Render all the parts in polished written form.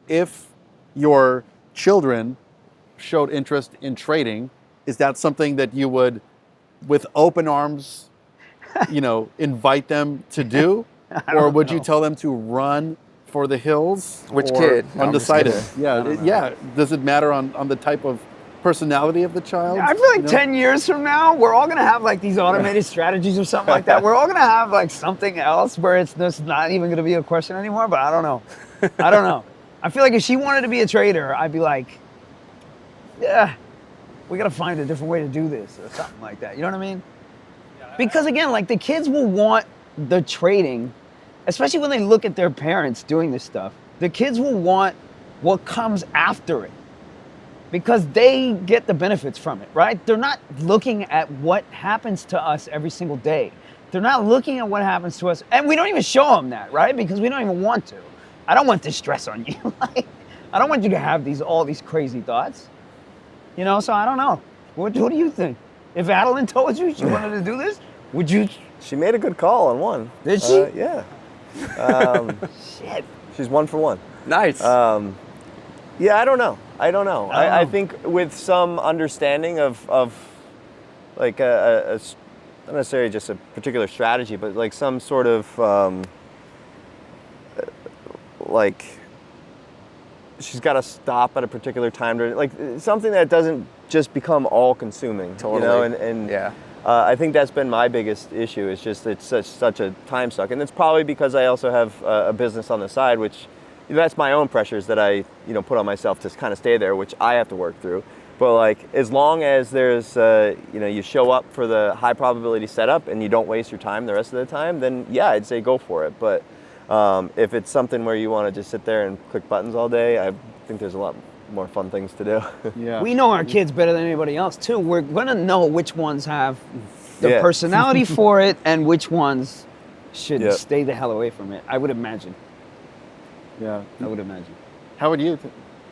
if your children showed interest in trading, is that something that you would, with open arms, invite them to do? Or would you tell them to run for the hills? Which or kid? No, Undecided. kidding. Yeah. Does it matter on the type of personality of the child? I feel like 10 years from now, we're all gonna have like these automated strategies or something like that. We're all gonna have like something else where it's just not even gonna be a question anymore, but I don't know. I feel like if she wanted to be a trader, I'd be like, yeah, we gotta find a different way to do this or something like that. You know what I mean? Because again, like the kids will want the trading, especially when they look at their parents doing this stuff. The kids will want what comes after it because they get the benefits from it, right? They're not looking at what happens to us every single day. They're not looking at what happens to us, and we don't even show them that, right? Because we don't even want to. I don't want this stress on you. Like, I don't want you to have all these crazy thoughts. So I don't know. What do you think? If Adeline told you she wanted to do this, would you? She made a good call on one. Did she? Yeah. Shit. She's 1 for 1. Nice. Yeah, I don't know. I think with some understanding of like not necessarily just a particular strategy, but like some sort of like she's got to stop at a particular time to like something that doesn't just become all consuming. Totally. And yeah. I think that's been my biggest issue. It's just it's such a time suck, and it's probably because I also have a business on the side, which that's my own pressures that I put on myself to kind of stay there, which I have to work through. But like as long as there's you show up for the high probability setup and you don't waste your time the rest of the time, then yeah, I'd say go for it. But if it's something where you want to just sit there and click buttons all day, I think there's a lot more fun things to do. Yeah. We know our kids better than anybody else too. We're gonna know which ones have the personality for it and which ones should stay the hell away from it. I would imagine. Yeah. I would imagine. How would you?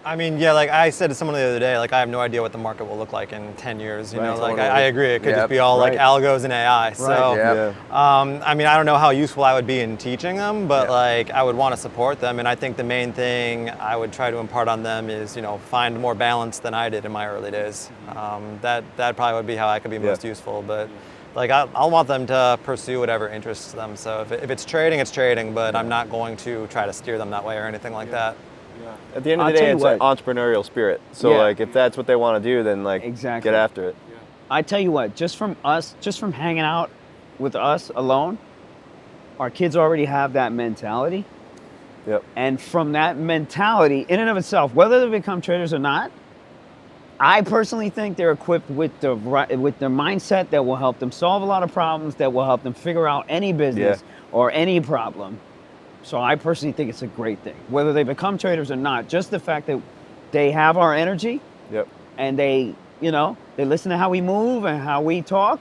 I mean, yeah, like I said to someone the other day, like I have no idea what the market will look like in 10 years. Right, Like totally. I agree, it could just be all like algos and AI. So, I mean, I don't know how useful I would be in teaching them, but like I would want to support them. And I think the main thing I would try to impart on them is, find more balance than I did in my early days. That probably would be how I could be most useful. But like I'll want them to pursue whatever interests them. So if it's trading, it's trading, but I'm not going to try to steer them that way or anything like that. At the end of the day, it's an entrepreneurial spirit. So like if that's what they want to do, then like get after it. I tell you what, just from hanging out with us alone, our kids already have that mentality. Yep. And from that mentality, in and of itself, whether they become traders or not, I personally think they're equipped with the mindset that will help them solve a lot of problems, that will help them figure out any business or any problem. So I personally think it's a great thing, whether they become traders or not. Just the fact that they have our energy, and they listen to how we move and how we talk.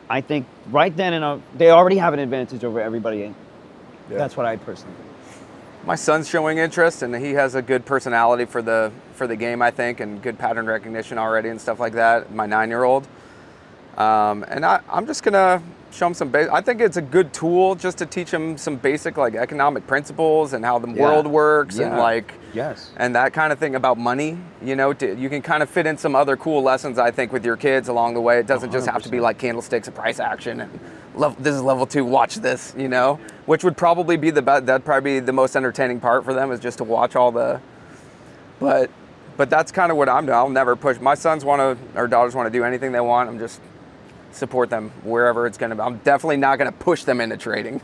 I think right then they already have an advantage over everybody. That's what I personally think. My son's showing interest, and he has a good personality for the game, I think, and good pattern recognition already and stuff like that. My 9-year-old, and I'm just gonna show him some I think it's a good tool just to teach him some basic like economic principles and how the world works and like and that kind of thing about money. You can kind of fit in some other cool lessons, I think, with your kids along the way. It doesn't just have to be like candlesticks and price action and this is level 2, watch this, which would probably be that'd probably be the most entertaining part for them, is just to watch all the, but that's kind of what I'm doing. I'll never push. My sons or daughters want to do anything they want. I'm just support them wherever it's going to be. I'm definitely not going to push them into trading.